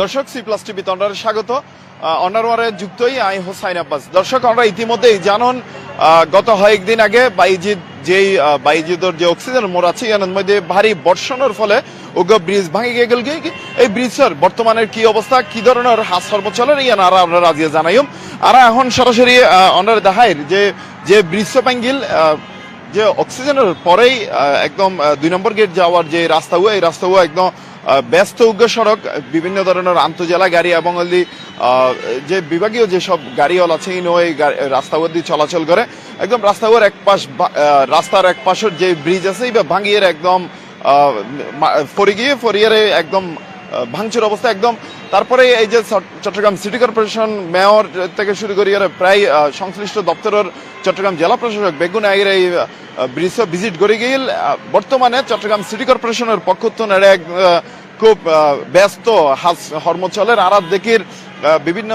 দর্শক C plus TV তন্ডারে স্বাগত। অনারওয়ারে যুক্তই I Hossain Abbas. দর্শক আমরা ইতিমধ্যেই জানুন গত কয়েকদিন আগে বাইজিদর যে অক্সিজেন মোড় আছে এর মধ্যে ভারী বর্ষণের ফলে ওগো ব্রিজ ভাঙি গেল গিয়ে এই ব্রিজের বর্তমানের কি অবস্থা, কি ধরনের হাস সর্বচলের ইয়ান আর আমরা রাজিয়ে জানাইম। আর এখন সরাসরি অনার দেখায় যে ব্রিজ ভাঙ্গিল যে অক্সিজেনের পরেই একদম 2 নম্বর গেট যাওয়ার যে রাস্তা এই রাস্তা একদম ব্যস্ত উগ্র সড়ক, বিভিন্ন ধরনের আন্তজেলা গাড়ি এবং যে বিভাগীয় যেসব গাড়িওয়াল আছে ওই রাস্তাগুলো দিয়ে চলাচল করে। একদম রাস্তাগুলোর রাস্তার এক পাশের যে ব্রিজ আছে ভাঙিয়ে একদম ফরিয়ে একদম ভাঙচুর অবস্থা একদম। তারপরে এই যে চট্টগ্রাম সিটি কর্পোরেশন মেয়র থেকে শুরু করি প্রায় সংশ্লিষ্ট দপ্তরের চট্টগ্রাম জেলা প্রশাসক বেগুন আগের এই ব্রিজ ভিজিট করে গিয়ে বর্তমানে চট্টগ্রাম সিটি কর্পোরেশনের পক্ষ থেকে খুব ব্যস্ত হরমচলের আরাত দেখির বিভিন্ন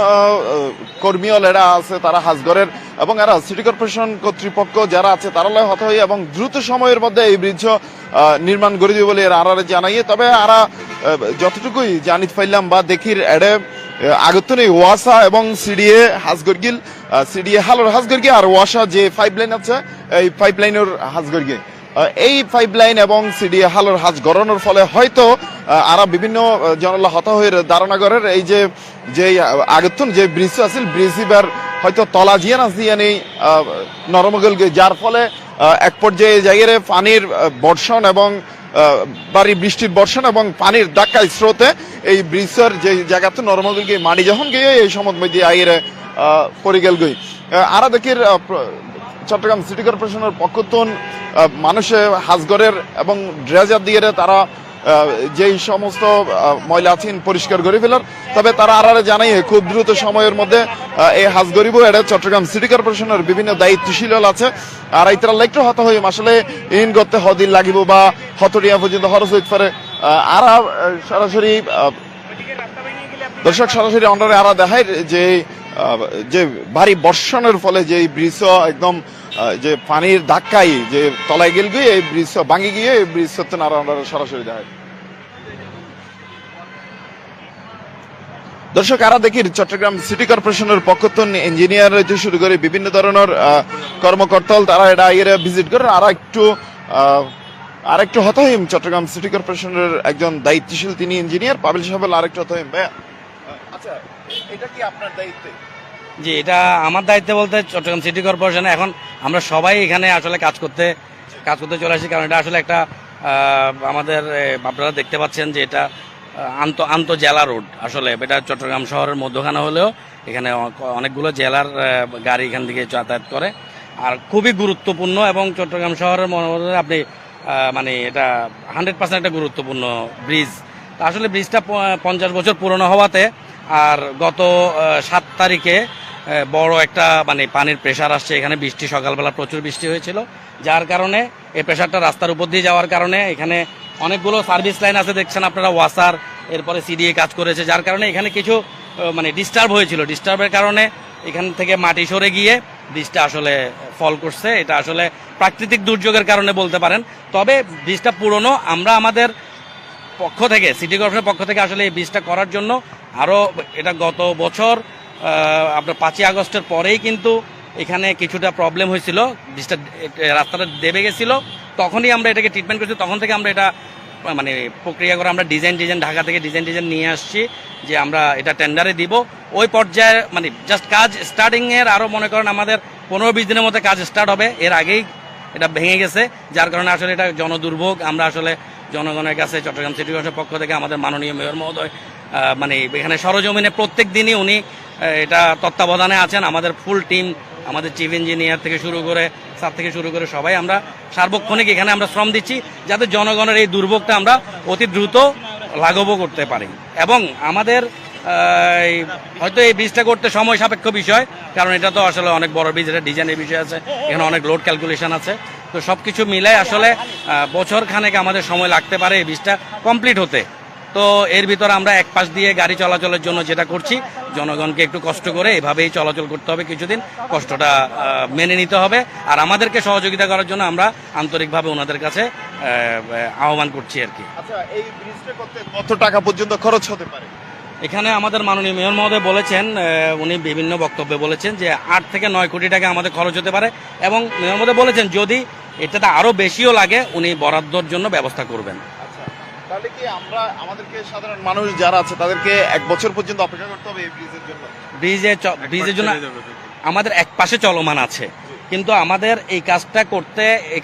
কর্মীও এরা আছে তারা হাজগরের এবং এরা সিটি কর্পোরেশন কর্তৃপক্ষ যারা আছে তারা হত হয়ে এবং দ্রুত সময়ের মধ্যে এই ব্রিজ নির্মাণ করে দিবে বলে আর জানাইয়ে। তবে আরা যতটুকুই জানিত পাইলাম বা দেখির এডে আগতনে ওয়াসা এবং সিডিএ হাজগরগিল সিডিএ হালোর হাজগরগি আর ওয়াসা যে পাইপলাইন আছে এই পাইপলাইনের হাজগরগি এই পাইপলাইন এবং সিডিএ হালোর হাজ গড়ানোর ফলে হয়তো আরা বিভিন্ন জনলা হত হয়ে দারণাগরের এই যে আগতন যে ব্রিজ আছিল ব্রিজ এবার হয়তো তলা জিয়ান আসিয়ানি নরমগলগে, যার ফলে এক পর্যায়ে জায়গায় পানির বর্ষণ এবং বাড়ি বৃষ্টির বর্ষণ এবং পানির ধাক্কায় স্রোতে এই ব্রিজের যে জায়গাতে নরমগল গিয়ে মাটি যখন গিয়ে এই সময় মধ্যে আইরে পরিগেল গই। আরা দেখির চট্টগ্রাম সিটি কর্পোরেশনের পক্ষতন মানুষে হাজগরের এবং ড্রেজার দিয়ে তারা যেই সমস্ত ময়লা আছেন পরিষ্কার করে ফেলার। তবে তারা আরারে জানাই খুব দ্রুত সময়ের মধ্যে এই হাজ গরিব এটা চট্টগ্রাম সিটি কর্পোরেশনের বিভিন্ন দায়িত্বশীল আছে আর এইটারা লাইট্র হত হয়ে আসলে ইন করতে হদিন লাগিব বা হতরিয়া পর্যন্ত খরচ হইতে পারে। আরা সরাসরি দর্শক সরাসরি অন্ডারে আরা দেখায় যে ভারী বর্ষণের ফলে যে ব্রিজ একদম যে পানির ধাক্কায় যে তলায় গেল গিয়ে এই ব্রিজ ভাঙি গিয়ে এই ব্রিজ সরাসরি দেখায়। দর্শক আরা দেখি চট্টগ্রাম সিটি কর্পোরেশনের পক্ষতন ইঞ্জিনিয়ার শুরু করে বিভিন্ন ধরনের কর্মকর্তা তারা এটা ভিজিট করেন। আরেকটু হতহিম চট্টগ্রাম সিটি কর্পোরেশনের একজন দায়িত্বশীল তিনি ইঞ্জিনিয়ার পাবেল সাহেব আরেকটু হতহিম। ভাইয়া আচ্ছা এটা কি আপনার দায়িত্বে? জি, এটা আমার দায়িত্ব বলতে চট্টগ্রাম সিটি কর্পোরেশনে এখন আমরা সবাই এখানে আসলে কাজ করতে চলে আসি, কারণ এটা আসলে একটা আমাদের আপনারা দেখতে পাচ্ছেন যে এটা আন্তঃজেলা রোড। আসলে এটা চট্টগ্রাম শহরের মধ্যখানে হলেও এখানে অনেকগুলো জেলার গাড়ি এখান থেকে যাতায়াত করে আর খুবই গুরুত্বপূর্ণ এবং চট্টগ্রাম শহরের মধ্যে আপনি মানে এটা 100% একটা গুরুত্বপূর্ণ ব্রিজ। আসলে ব্রিজটা 50 বছর পুরনো হওয়াতে আর গত 7 তারিখে বড় একটা মানে পানির প্রেশার আসছে এখানে। বৃষ্টি সকালবেলা প্রচুর বৃষ্টি হয়েছিল, যার কারণে এই প্রেশারটা রাস্তার উপর দিয়ে যাওয়ার কারণে এখানে অনেকগুলো সার্ভিস লাইন আছে দেখছেন আপনারা, ওয়াসার এরপরে সিডিএ কাজ করেছে, যার কারণে এখানে কিছু মানে ডিস্টার্ব হয়েছিল। ডিস্টার্বের কারণে এখান থেকে মাটি সরে গিয়ে ব্রিজটা আসলে ফল করছে। এটা আসলে প্রাকৃতিক দুর্যোগের কারণে বলতে পারেন। তবে ব্রিজটা পুরনো, আমরা আমাদের পক্ষ থেকে সিটি কর্পোরেশনের পক্ষ থেকে আসলে এই ব্রিজটা করার জন্য আরও এটা গত বছর আপনার 5ই আগস্টের পরেই কিন্তু এখানে কিছুটা প্রবলেম হয়েছিল, ব্রিজটা রাস্তাটা দেবে গেছিল, তখনই আমরা এটাকে ট্রিটমেন্ট করেছি। তখন থেকে আমরা এটা মানে প্রক্রিয়া করে আমরা ডিজাইন ঢাকা থেকে ডিজাইন নিয়ে আসছি যে আমরা এটা টেন্ডারে দিব। ওই পর্যায়ে মানে জাস্ট কাজ স্টার্টিংয়ের আরও মনে করেন আমাদের 15-20 দিনের মধ্যে কাজ স্টার্ট হবে, এর আগেই এটা ভেঙে গেছে, যার কারণে আসলে এটা জনদুর্ভোগ। আমরা আসলে জনগণের কাছে চট্টগ্রাম সিটি কর্পোরেশনের পক্ষ থেকে আমাদের মাননীয় মেয়র মহোদয় মানে এখানে সরজমিনে প্রত্যেক দিনই উনি এটা তত্ত্বাবধানে আছেন। আমাদের ফুল টিম, আমাদের চিফ ইঞ্জিনিয়ার থেকে শুরু করে স্যার থেকে শুরু করে সবাই আমরা সার্বক্ষণিক এখানে আমরা শ্রম দিচ্ছি যাতে জনগণের এই দুর্ভোগটা আমরা অতি দ্রুত লাঘবও করতে পারি। এবং আমাদের হয়তো এই ব্রিজটা করতে সময় সাপেক্ষ বিষয়, কারণ এটা তো আসলে অনেক বড় ব্রিজ, এটা ডিজাইনের বিষয় আছে, এখানে অনেক লোড ক্যালকুলেশন আছে। তো সব কিছু মিলাই আসলে বছর খানেক আমাদের সময় লাগতে পারে এই ব্রিজটা কমপ্লিট হতে। তো এর ভিতর আমরা এক পাশ দিয়ে গাড়ি চলাচলের জন্য যেটা করছি, জনগণকে একটু কষ্ট করে এভাবেই চলাচল করতে হবে, কিছুদিন কষ্টটা মেনে নিতে হবে। আর আমাদেরকে সহযোগিতা করার জন্য আমরা আন্তরিকভাবে ওনাদের কাছে আহ্বান করছি আর কি। আচ্ছা, এই ব্রিজটা করতে কত টাকা পর্যন্ত খরচ হতে পারে? এখানে আমাদের মাননীয় মেয়র মহোদয় বলেছেন, উনি বিভিন্ন বক্তব্যে বলেছেন যে 8 থেকে 9 কোটি টাকা আমাদের খরচ হতে পারে, এবং মেয়র মহোদয় বলেছেন যদি এটাতে আরো বেশিও লাগে উনি বরাদ্দর জন্য ব্যবস্থা করবেন। তাহলে কি আমরা আমাদেরকে সাধারণ মানুষ যারা আছে তাদেরকে 1 বছর পর্যন্ত অপেক্ষা করতে হবে এই ব্রিজের জন্য? ব্রিজের জন্য আমাদের এক পাশে চলমান আছে, কিন্তু আমাদের এই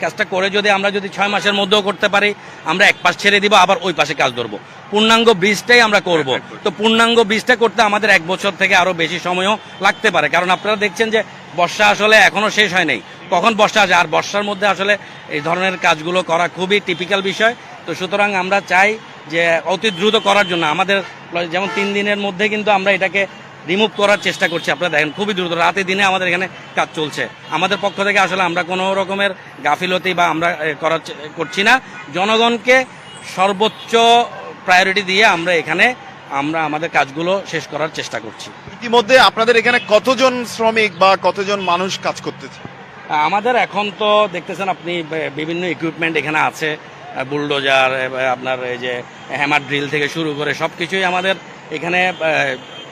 কাজটা করে যদি আমরা 6 মাসের মধ্যেও করতে পারি, আমরা এক পাশ ছেড়ে দিব, আবার ওই পাশে কাজ ধরবো, পূর্ণাঙ্গ ব্রিজটাই আমরা করব। তো পূর্ণাঙ্গ ব্রিজটা করতে আমাদের 1 বছর থেকে আরো বেশি সময়ও লাগতে পারে, কারণ আপনারা দেখছেন যে বর্ষা আসলে এখনো শেষ হয় নাই, কখন বর্ষা আসে, আর বর্ষার মধ্যে আসলে এই ধরনের কাজগুলো করা খুবই টিপিক্যাল বিষয়। তো সুতরাং আমরা চাই যে অতি দ্রুত করার জন্য আমাদের যেমন 3 দিনের মধ্যে কিন্তু আমরা এটাকে রিমুভ করার চেষ্টা করছি। আপনারা দেখেন খুবই দ্রুত, রাতে দিনে আমাদের এখানে কাজ চলছে। আমাদের পক্ষ থেকে আসলে আমরা কোনো রকমের গাফিলতি বা আমরা করছি না, জনগণকে সর্বোচ্চ প্রায়োরিটি দিয়ে আমরা আমাদের কাজগুলো শেষ করার চেষ্টা করছি। ইতিমধ্যে আপনাদের এখানে কতজন শ্রমিক বা কতজন মানুষ কাজ করতেছে? আমাদের এখন তো দেখতেছেন আপনি বিভিন্ন ইকুইপমেন্ট এখানে আছে, বুলডোজার, আপনার এই যে হ্যামার ড্রিল থেকে শুরু করে সবকিছুই আমাদের এখানে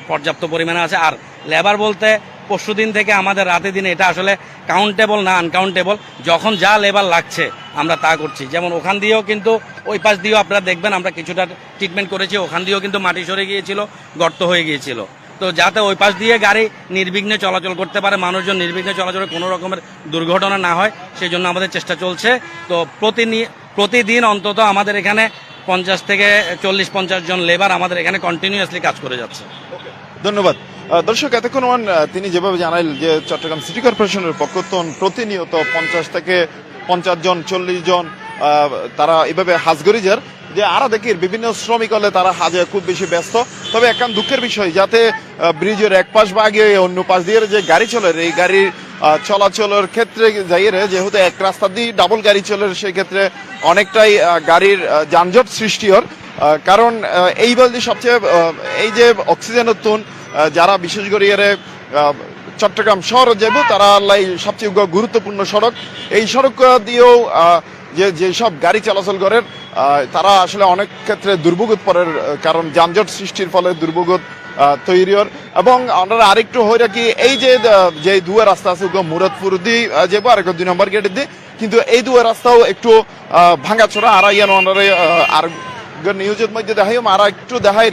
পর্যাপ্ত পরিমাণে আছে। আর লেবার বলতে পরশুদিন থেকে আমাদের রাতে দিনে এটা আসলে কাউন্টেবল না, আনকাউন্টেবল, যখন যা লেবার লাগছে আমরা তা করছি। যেমন ওখান দিয়েও কিন্তু ওই পাশ দিয়েও আপনারা দেখবেন আমরা কিছুটা ট্রিটমেন্ট করেছি, ওখান দিয়েও কিন্তু মাটি সরে গিয়েছিল, গর্ত হয়ে গিয়েছিল। তো যাতে ওই পাশ দিয়ে গাড়ি নির্বিঘ্নে চলাচল করতে পারে, মানুষজন নির্বিঘ্নে চলাচলে কোনো রকমের দুর্ঘটনা না হয়, সেই জন্য আমাদের চেষ্টা চলছে। তো প্রতিদিন অন্তত আমাদের এখানে 50 থেকে 40-50 জন লেবার আমাদের এখানে কন্টিনিউয়াসলি কাজ করে যাচ্ছে। ধন্যবাদ। দর্শক, এতক্ষণ তিনি যেভাবে জানাইলেন যে চট্টগ্রাম সিটি কর্পোরেশনের পক্ষ প্রতিনিয়ত 50 থেকে 50 জন 40 জন তারা এভাবে হাজগরিজার যে আরা দেখি বিভিন্ন শ্রমিক হলে তারা হাজে খুব বেশি ব্যস্ত। তবে একখান দুঃখের বিষয়, যাতে ব্রিজের এক পাশ বা আগে অন্য পাশ দিয়ে যে গাড়ি চলে, এই গাড়ির চলাচলের ক্ষেত্রে যাইয়ে যেহেতু এক রাস্তা দিয়ে ডাবল গাড়ি চলে, সেই ক্ষেত্রে অনেকটাই গাড়ির যানজট সৃষ্টি হয়। কারণ এই বলতে সবচেয়ে এই যে অক্সিজেনের তুন যারা বিশেষ করে চট্টগ্রাম শহর যাব তারা সবচেয়ে গুরুত্বপূর্ণ সড়ক, এই সড়ক দিয়েও যেসব গাড়ি চলাচল করে তারা আসলে অনেক ক্ষেত্রে দুর্ভোগ পড়ে, কারণ যানজট সৃষ্টির ফলে দুর্ভোগ তৈরি হয়। এবং আমরা আরেকটু হয়ে রাখি, এই যে দুয়া রাস্তা আছে মুরাদপুর দিয়ে যাবো আর 2 নম্বর গেট দিয়ে, কিন্তু এই দুয়া রাস্তাও একটু ভাঙাচোরা, আর আর নিউজের মধ্যে দেখাই আর একটু দেখাই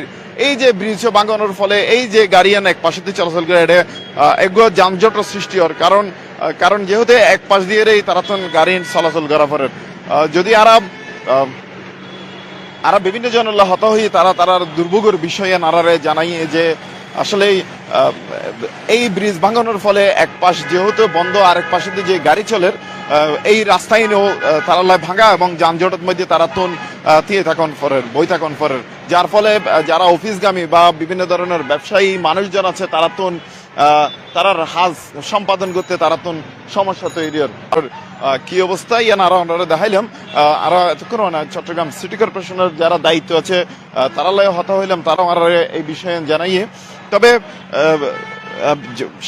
এই যে ব্রিজ ভাঙানোর ফলে এই যে গাড়িয়ান এক পাশে দিয়ে চলাচল করে এটা এগুলো যানজট সৃষ্টি হওয়ার কারণ যেহেতু এক পাশ দিয়ে তারা তো গাড়ি চলাচল করা পরে যদি আরা বিভিন্ন জন হত হই তারা দুর্ভোগের বিষয়ে নারারে জানাই যে আসলে এই ব্রিজ ভাঙানোর ফলে এক পাশ যেহেতু বন্ধ, আরেক পাশে যে গাড়ি চলে এই রাস্তায় তারা ভাঙা এবং যানজটের মধ্যে তারা তুন বই থাকুন পরের, যার ফলে যারা অফিসগামী বা বিভিন্ন ধরনের ব্যবসায়ী মানুষজন আছে তারা হাজ সম্পাদন করতে তারা তুন সমস্যা তৈরি হয়। কি অবস্থা আমরা দেখাইলাম, আর এতক্ষণ চট্টগ্রাম সিটি কর্পোরেশনের যারা দায়িত্ব আছে তারা হতা হইলাম, তারা এই বিষয়ে জানাইয়ে। তবে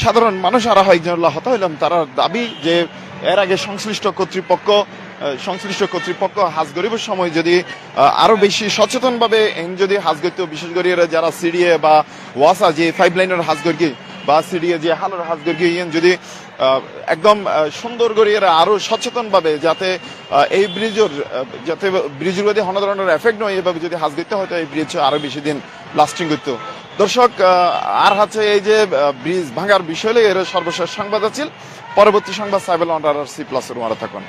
সাধারণ মানুষ আরা হয় হতা হইলাম, তারা দাবি যে এর আগে সংশ্লিষ্ট কর্তৃপক্ষ হাজ গরিবের সময় যদি আরো বেশি সচেতন ভাবে যদি হাজ গরিত, বিশেষ করে যারা সিডিএ বা ওয়াসা যে 5 লাইনের হাজ গর্গি বা সিডিএ যে হালোর হাজ গর্গি যদি একদম সুন্দর করে আরো সচেতন ভাবে যাতে এই ব্রিজের মধ্যে কোনো ধরনের এফেক্ট নয়, এভাবে যদি হাজ গরিতে হয়তো এই ব্রিজ আরো বেশি দিন লাস্টিং করত। দর্শক, আর হচ্ছে এই যে ব্রিজ ভাঙার বিষয়ে এর সর্বশেষ সংবাদ আছে, পরবর্তী সংবাদ সাইবেল অন্ডার সি প্লাসের থাকুন।